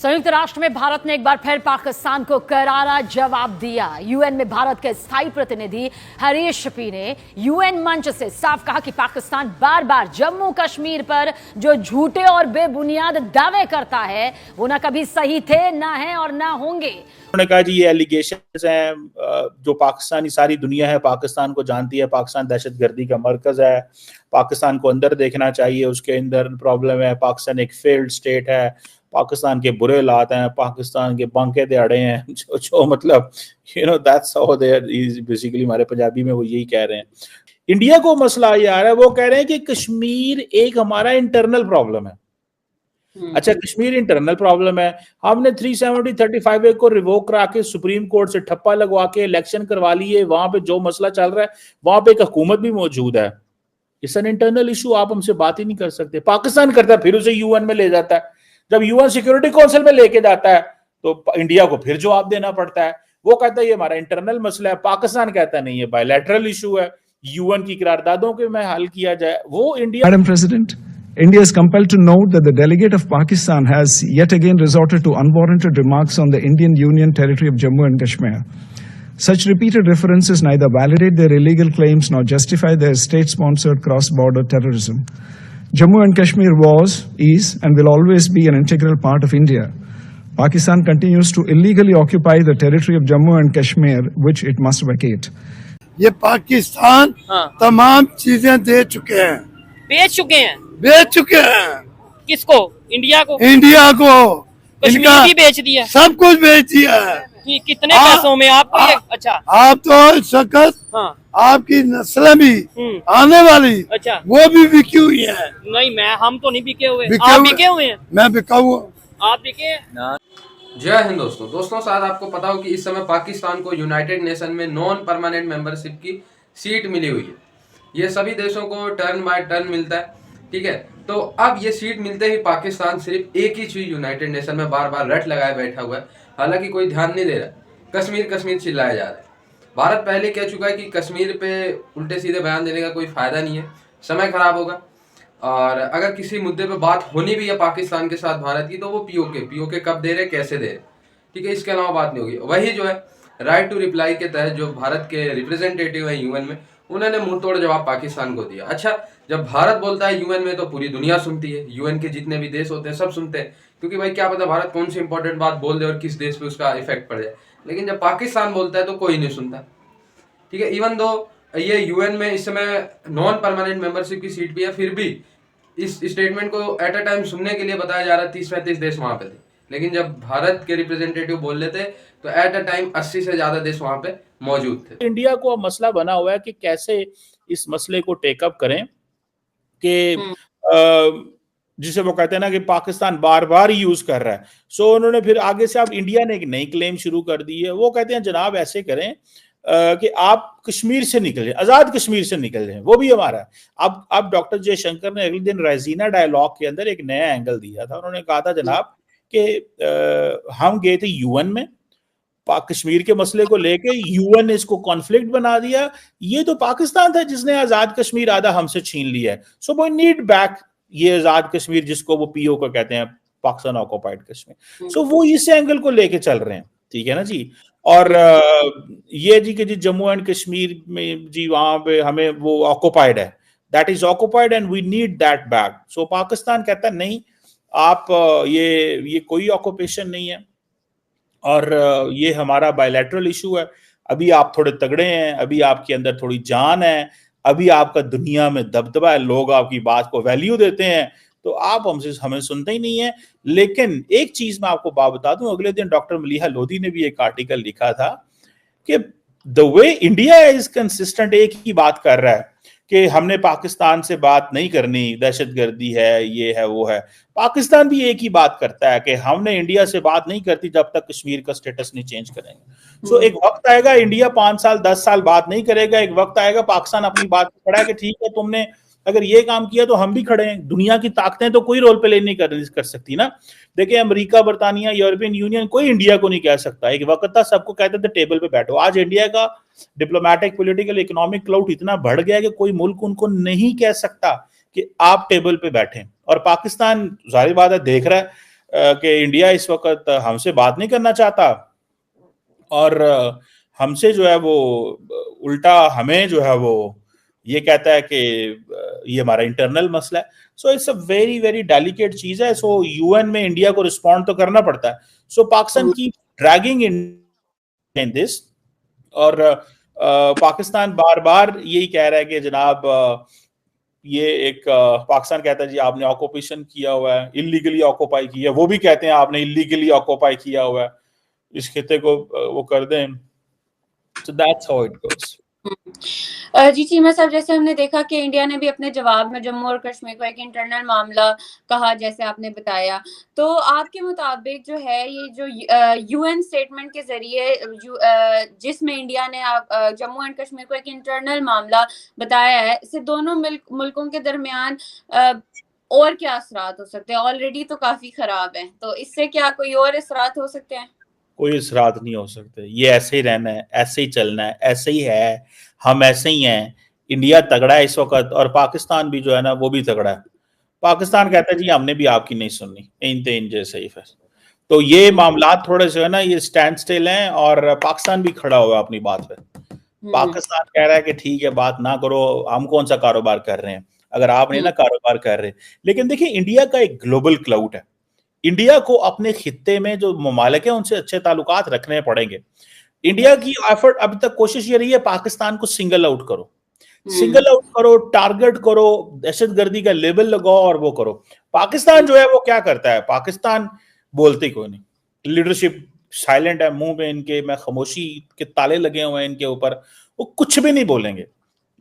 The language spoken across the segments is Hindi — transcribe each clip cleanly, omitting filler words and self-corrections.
संयुक्त राष्ट्र में भारत ने एक बार फिर पाकिस्तान को करारा जवाब दिया। यूएन में भारत के स्थायी प्रतिनिधि हरीश पी ने यूएन मंच से साफ कहा कि पाकिस्तान बार बार जम्मू कश्मीर पर जो झूठे और बेबुनियाद दावे करता है वो ना कभी सही थे, ना है और ना होंगे। उन्होंने कहा जी ये एलिगेशंस हैं जो पाकिस्तानी, सारी दुनिया है पाकिस्तान को जानती है, पाकिस्तान दहशतगर्दी का मरकज है, पाकिस्तान को अंदर देखना चाहिए, उसके अंदर प्रॉब्लम है, पाकिस्तान एक फेल्ड स्टेट है, पाकिस्तान के बुरे हालात हैं, पाकिस्तान के बांके दिहाड़े हैं, जो मतलब that's how they are basically, हमारे पंजाबी में वो यही कह रहे हैं। इंडिया को मसला ये आ रहा है, वो कह रहे हैं कि कश्मीर एक हमारा इंटरनल प्रॉब्लम है। अच्छा, कश्मीर इंटरनल प्रॉब्लम है, हमने 370-35 को रिवोक करा के सुप्रीम कोर्ट से ठप्पा लगवा के इलेक्शन करवा लिए, वहां पे जो मसला चल रहा है वहां पे एक हुकूमत भी मौजूद है। इट्स एन इंटरनल इशू, आप हमसे बात ही नहीं कर सकते। पाकिस्तान करता है, फिर उसे यूएन में ले जाता है, जब यूएन सिक्योरिटी काउंसिल में लेके जाता है तो इंडिया को फिर जवाब देना पड़ता है। वो कहता है ये हमारा इंटरनल मसला है, पाकिस्तान कहता नहीं है बायलैटरल इशू है, यूएन की करारदादों के में हल किया जाए। वो India madam president, India is compelled to note that the delegate of Pakistan has yet again resorted to unwarranted remarks on the Indian Union territory of Jammu and Kashmir. Such repeated references neither validate their illegal claims nor justify their state-sponsored cross-border terrorism. Jammu and Kashmir was, is, and will always be an integral part of India. Pakistan continues to illegally occupy the territory of Jammu and Kashmir, which it must vacate. ये पाकिस्तान तमाम चीजें दे चुके हैं, बेच चुके हैं। किसको? इंडिया को? इंडिया को कश्मीर भी बेच दिया, सब कुछ बेच दिया है। कितने पैसों में? आपको अच्छा, आप तो इस वक्त आपकी नस्लें भी आने वाली, अच्छा, वो भी बिकी हुई है। नहीं, हम तो नहीं बिके हुए। आप बिके हुए हैं? मैं बिका हुआ। आप बिके हैं? जय हिंद दोस्तों शायद आपको पता हो कि इस समय पाकिस्तान को यूनाइटेड नेशन में नॉन परमानेंट मेंबरशिप की सीट मिली हुई है। ये सभी देशों को टर्न बाय टर्न मिलता है, ठीक है। तो अब ये सीट मिलते ही पाकिस्तान सिर्फ एक ही चीज यूनाइटेड नेशन में बार बार रट लगाए बैठा हुआ है, हालांकि कोई ध्यान नहीं दे रहा। कश्मीर कश्मीर चिल्लाया जा रहा है। भारत पहले कह चुका है कि कश्मीर पे उल्टे सीधे बयान देने का कोई फायदा नहीं है, समय खराब होगा। और अगर किसी मुद्दे पे बात होनी भी है पाकिस्तान के साथ भारत की, तो वो पीओके कब दे रहे, कैसे दे रहे, ठीक है, इसके अलावा बात नहीं होगी। वही जो है राइट टू रिप्लाई के तहत जो भारत के रिप्रेजेंटेटिव है यूएन में, उन्होंने मुंह तोड़ जवाब पाकिस्तान को दिया। अच्छा, जब भारत बोलता है यूएन में तो पूरी दुनिया सुनती है, यूएन के जितने भी देश होते हैं सब सुनते हैं, क्योंकि भाई क्या पता भारत कौन सी इंपॉर्टेंट बात बोल दे और किस देश पे उसका इफेक्ट पड़ जाए। लेकिन जब पाकिस्तान बोलता है तो कोई नहीं सुनता, ठीक है। इवन दो ये यूएन में इस समय नॉन परमानेंट मेंबरशिप की सीट भी है, फिर भी इस स्टेटमेंट को एट अ टाइम सुनने के लिए बताया जा रहा है 30-35 देश वहां पे थे। लेकिन जब भारत के रिप्रेजेंटेटिव बोल रहे थे तो एट अ टाइम 80 से ज्यादा देश वहां पे मौजूद थे। इंडिया को अब मसला बना हुआ है कि कैसे इस मसले को टेकअप करें, कि जिसे वो कहते हैं ना कि पाकिस्तान बार बार यूज कर रहा है। सो उन्होंने फिर आगे से अब इंडिया ने एक नई क्लेम शुरू कर दी है। वो कहते हैं जनाब ऐसे करें कि आप कश्मीर से निकल जाए, आजाद कश्मीर से निकल जाए, वो भी हमारा है। अब डॉक्टर जयशंकर ने अगले दिन राइजीना डायलॉग के अंदर एक नया एंगल दिया था। उन्होंने कहा था जनाब कि हम गए थे यूएन में, कश्मीर के मसले को लेके यूएन ने इसको कॉन्फ्लिक्ट बना दिया, ये तो पाकिस्तान था जिसने आजाद कश्मीर आधा हमसे छीन लिया है। सो वी नीड बैक ये आजाद कश्मीर, जिसको वो पीओ को कहते हैं, पाकिस्तान ऑक्युपाइड कश्मीर। सो वो इस एंगल को लेके चल रहे हैं, ठीक है ना जी। और ये जी कि जी जम्मू एंड कश्मीर में जी वहां पे हमें वो ऑक्युपाइड है, that is occupied and we need that back. So Pakistan कहता है नहीं, आप ये कोई ऑक्युपेशन नहीं है और ये हमारा बायलैटरल इशू है। अभी आप थोड़े तगड़े हैं, अभी आपके अंदर थोड़ी जान है, अभी आपका दुनिया में दबदबा है, लोग आपकी बात को वैल्यू देते हैं, तो आप हमें सुनते ही नहीं है। लेकिन एक चीज मैं आपको बात बता दूं, अगले दिन डॉक्टर मलीहा लोधी ने भी एक आर्टिकल लिखा था कि the way India is consistent, एक ही बात कर रहा है कि हमने पाकिस्तान से बात नहीं करनी, दहशतगर्दी है, ये है, वो है। पाकिस्तान भी एक ही बात करता है कि हमने इंडिया से बात नहीं करती जब तक कश्मीर का स्टेटस नहीं चेंज करेंगे। सो एक वक्त आएगा, इंडिया 5 साल 10 साल बात नहीं करेगा, एक वक्त आएगा पाकिस्तान अपनी बात पे खड़ा है कि ठीक है तुमने अगर ये काम किया तो हम भी खड़े हैं। दुनिया की ताकतें तो कोई रोल प्ले नहीं कर सकती ना। देखिए अमेरिका, बर्तानिया, यूरोपियन यूनियन, कोई इंडिया को नहीं कह सकता। एक वक्त था सबको कहते थे टेबल पे बैठो। आज इंडिया का डिप्लोमेटिक, पॉलिटिकल, इकोनॉमिक क्लाउड इतना बढ़ गया कि कोई मुल्क उनको नहीं कह सकता कि आप टेबल पे बैठे। और पाकिस्तान जाहिर बात है देख रहा है, कि इंडिया इस वक्त हमसे बात नहीं करना चाहता और हमसे जो है वो उल्टा हमें जो है वो ये कहता है कि ये हमारा इंटरनल मसला है। So it's a very very delicate चीज है। सो यूएन में इंडिया को रिस्पॉन्ड तो करना पड़ता है। सो पाकिस्तान की ड्रैगिंग इन दिस, और पाकिस्तान बार बार यही कह रहा है कि जनाब ये एक पाकिस्तान कहता है जी आपने ऑक्यूपेशन किया हुआ है, इलीगली ऑक्यूपाई किया, वो भी कहते हैं आपने इलीगली ऑक्यूपाई किया हुआ है, इस खिते को वो कर दें। So that's how it goes. जी चीमा साहब, जैसे हमने देखा कि इंडिया ने भी अपने जवाब में जम्मू और कश्मीर को एक इंटरनल मामला कहा, जैसे आपने बताया, तो आपके मुताबिक जो है ये जो यूएन स्टेटमेंट के जरिए जिसमें इंडिया ने जम्मू एंड कश्मीर को एक इंटरनल मामला बताया है, इससे दोनों मुल्कों के दरमियान और क्या असरात हो सकते हैं? ऑलरेडी तो काफी खराब है, तो इससे क्या कोई और असरात हो सकते हैं? कोई असरात नहीं हो सकते। ये ऐसे ही रहना है, ऐसे ही चलना है, ऐसे ही है, हम ऐसे ही हैं। इंडिया तगड़ा है इस वक्त और पाकिस्तान भी जो है ना वो भी तगड़ा है। पाकिस्तान कहता है जी हमने भी आपकी नहीं सुननी, इन जैसे ही। तो ये मामला थोड़े से है ना ये स्टैंड स्टिल हैं और पाकिस्तान भी खड़ा हुआ अपनी बात पे। पाकिस्तान कह रहा है कि ठीक है बात ना करो, हम कौन सा कारोबार कर रहे हैं अगर आप नहीं ना कारोबार कर रहे। लेकिन देखिए इंडिया का एक ग्लोबल क्लाउड है, इंडिया को अपने खित्ते में जो ममालिक है उनसे अच्छे ताल्लुकात रखने पड़ेंगे। इंडिया की एफर्ट अभी तक कोशिश ये रही है पाकिस्तान को सिंगल आउट करो, टारगेट करो, दहशतगर्दी का लेबल लगाओ और वो करो। पाकिस्तान जो है वो क्या करता है, पाकिस्तान बोलते कोई नहीं, लीडरशिप साइलेंट है, मुंह पे इनके मैं खामोशी के ताले लगे हुए हैं इनके ऊपर, वो कुछ भी नहीं बोलेंगे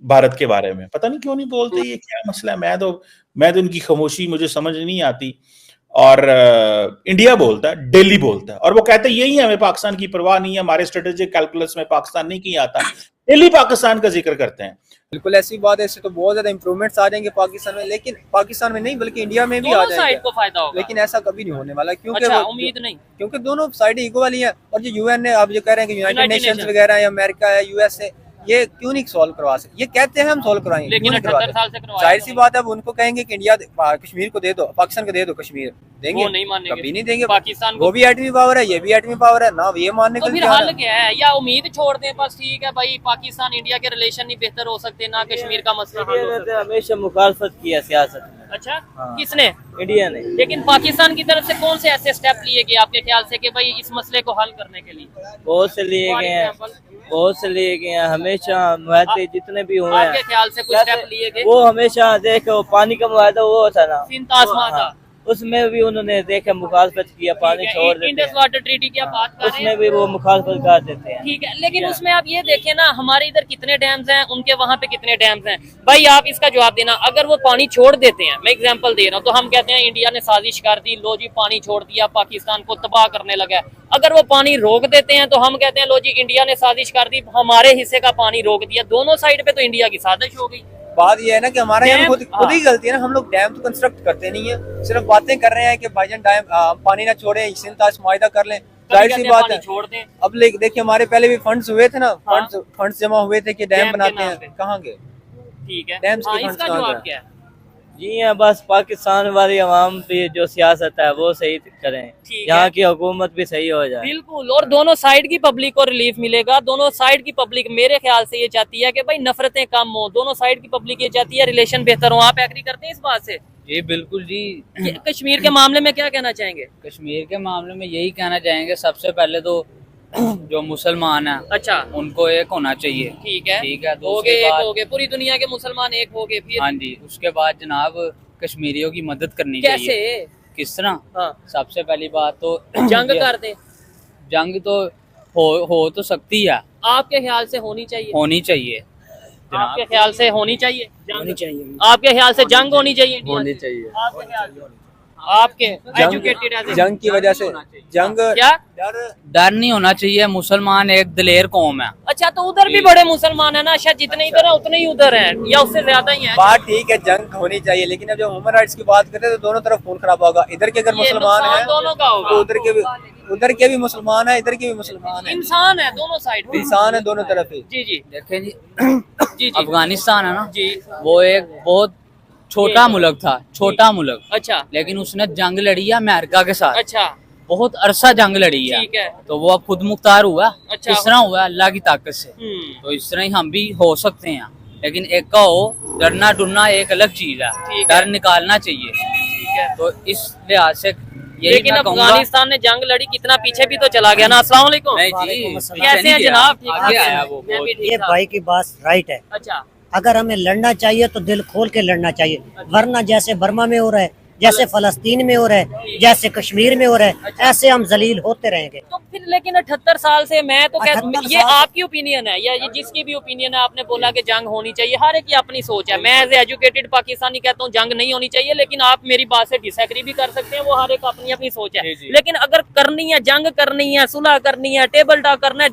भारत के बारे में। पता नहीं क्यों नहीं बोलते, ये क्या मसला है? मैं तो इनकी खामोशी मुझे समझ नहीं आती। और इंडिया बोलता है, दिल्ली बोलता है और वो कहते हैं यही हमें पाकिस्तान की परवाह नहीं है, हमारे स्ट्रेटेजिक कैलकुलस में पाकिस्तान नहीं किया आता। दिल्ली पाकिस्तान का जिक्र करते हैं। बिल्कुल ऐसी बात है, इससे तो बहुत ज्यादा इंप्रूवमेंट्स आ जाएंगे पाकिस्तान में, लेकिन पाकिस्तान में नहीं बल्कि इंडिया में भी आ जाएंगे। साइड को फायदा होगा, लेकिन ऐसा कभी नहीं होने वाला, क्योंकि उम्मीद नहीं, क्योंकि दोनों साइड इक्वल वाली है। और जो यूएन ने आप जो कह रहे हैं कि यूनाइटेड नेशंस वगैरह या अमेरिका है, यूएस है, ये क्यों नहीं सॉल्व करवा सकते? ये कहते हैं हम सॉल्व करवाएंगे, लेकिन 78 साल से करवाया। जाहिर सी बात है, अब उनको कहेंगे कि इंडिया कश्मीर को दे दो, पाकिस्तान को दे दो कश्मीर, देंगे? वो नहीं मानेंगे, कभी नहीं देंगे। पाकिस्तान वो भी एटमी पावर है, ये भी एटमी पावर है ना, ये मानने तो के फिर हल क्या है? या उम्मीद छोड़ दें बस, ठीक है भाई पाकिस्तान इंडिया के रिलेशन नहीं बेहतर हो सकते, ना कश्मीर का मसला हल हो सकता। हमेशा मुखालफत किया सियासत। अच्छा किसने? इंडिया ने। लेकिन पाकिस्तान की तरफ से कौन से ऐसे स्टेप लिए गए आपके ख्याल से कि भाई इस मसले को हल करने के लिए? बहुत से लिए गए हैं, बहुत से लिए गए हैं। हमेशा मुआहदे जितने भी हुए हैं, आपके ख्याल से कुछ स्टेप लिए गए? वो हमेशा देखो पानी का मुआहदा वो था ना, सिंध तासमा था, उसमें भी उन्होंने देखा मुखालफत किया, पानी छोड़ देते इंडस हैं। वाटर ट्रीटी की आप बात कर रहे हैं, उसमें भी वो मुखालफत कर देते हैं। ठीक है, लेकिन उसमें आप ये देखें ना, हमारे इधर कितने डैम्स हैं, उनके वहाँ पे कितने डैम्स हैं। भाई आप इसका जवाब देना। अगर वो पानी छोड़ देते हैं, मैं एग्जांपल दे रहा हूँ, तो हम कहते हैं इंडिया ने साजिश कर दी, लो जी पानी छोड़ दिया, पाकिस्तान को तबाह करने लगा। अगर वो पानी रोक देते हैं तो हम कहते हैं लो जी इंडिया ने साजिश कर दी, हमारे हिस्से का पानी रोक दिया। दोनों साइड पे तो इंडिया की साजिश हो गई। बात ये है ना कि हमारे यहाँ खुद ही गलती है ना, हम लोग डैम तो कंस्ट्रक्ट करते नहीं है, सिर्फ बातें कर रहे हैं कि भाईजान डैम पानी ना छोड़े, सिंध ताज मुआहिदा कर लें, जाहिर सी बात है छोड़ दें। अब देखिए हमारे पहले भी फंड्स हुए थे ना, फंड्स जमा हुए थे कि डैम बनाते हैं, कहाँ गए? ठीक है, डैम्स के इसका जवाब क्या है? जी हाँ, बस पाकिस्तान वाली अवाम भी जो सियासत है वो सही करें, यहाँ की हुकूमत भी सही हो जाए। बिल्कुल, और दोनों साइड की पब्लिक को रिलीफ मिलेगा। दोनों साइड की पब्लिक मेरे ख्याल से ये चाहती है कि भाई नफरतें कम हो, दोनों साइड की पब्लिक ये चाहती है रिलेशन बेहतर हो। आप एग्री करते हैं इस बात से? जी बिल्कुल जी। कश्मीर के मामले में क्या कहना चाहेंगे? कश्मीर के मामले में यही कहना चाहेंगे, सबसे पहले तो जो मुसलमान है, अच्छा, उनको एक होना चाहिए। ठीक है, ठीक है, हो गए पूरी दुनिया के मुसलमान एक हो गए। फिर हाँ जी, उसके बाद जनाब कश्मीरियों की मदद करनी कैसे? चाहिए। किस तरह? हाँ। सबसे पहली बात तो जंग कर दे। जंग तो हो तो सकती है, आपके ख्याल से होनी चाहिए? होनी चाहिए। आपके ख्याल से होनी चाहिए? होनी चाहिए। आपके ख्याल से जंग होनी चाहिए? होनी चाहिए। आपके ख्याल से? आपके एजुकेटेड जंग की वजह से जंग क्या डर नहीं होना चाहिए। मुसलमान एक दिलेर कौम है। अच्छा, तो उधर भी बड़े मुसलमान है ना, शायद जितने इधर है उतने ही उधर हैं, या उससे ज्यादा ही हैं। बात ठीक है, जंग होनी चाहिए, लेकिन अब जब ह्यूमन राइट्स की बात करते हैं तो दोनों तरफ खून खराब होगा। इधर के अगर मुसलमान है दोनों का होगा, तो उधर के भी मुसलमान है, इधर के भी मुसलमान है, इंसान है दोनों साइड, इंसान है दोनों तरफ ही। जी जी देखें जी, जी जी, अफगानिस्तान है ना जी, वो एक बहुत छोटा मुल्क था, छोटा मुल्क। अच्छा। लेकिन उसने जंग लड़ी है अमेरिका के साथ। अच्छा। बहुत अरसा जंग लड़ी है। ठीक है। तो वो अब खुद मुख्तार हुआ। अच्छा। किस तरह हुआ? अल्लाह की ताकत से। तो इस तरह ही हम भी हो सकते हैं, लेकिन एक का हो, डरना डरना एक अलग चीज है, डर निकालना चाहिए। ठीक है। तो इस लिहाज से लेकिन अफगानिस्तान ने जंग लड़ी, कितना पीछे भी तो चला गया ना। अस्सलाम वालेकुम। कैसे हैं जनाब? ठीक। ये भाई की बात राइट है। अच्छा। अगर हमें लड़ना चाहिए तो दिल खोल के लड़ना चाहिए, वरना जैसे बर्मा में हो रहा है, जैसे फलस्तीन में हो रहा है, जैसे कश्मीर में हो रहा है, ऐसे हम जलील होते रहेंगे। तो फिर लेकिन 78 साल से मैं तो ये आपकी ओपिनियन है या ये जिसकी भी ओपिनियन है, आपने बोला कि जंग होनी चाहिए, हर एक की अपनी सोच है। मैं एज एजुकेटेड पाकिस्तानी कहता हूँ जंग नहीं होनी चाहिए, लेकिन आप मेरी बात से डिसएग्री भी कर सकते हैं, वो हर एक अपनी अपनी सोच है। लेकिन अगर करनी है, जंग करनी है, सुलह करनी है, टेबल टॉक करना है, जो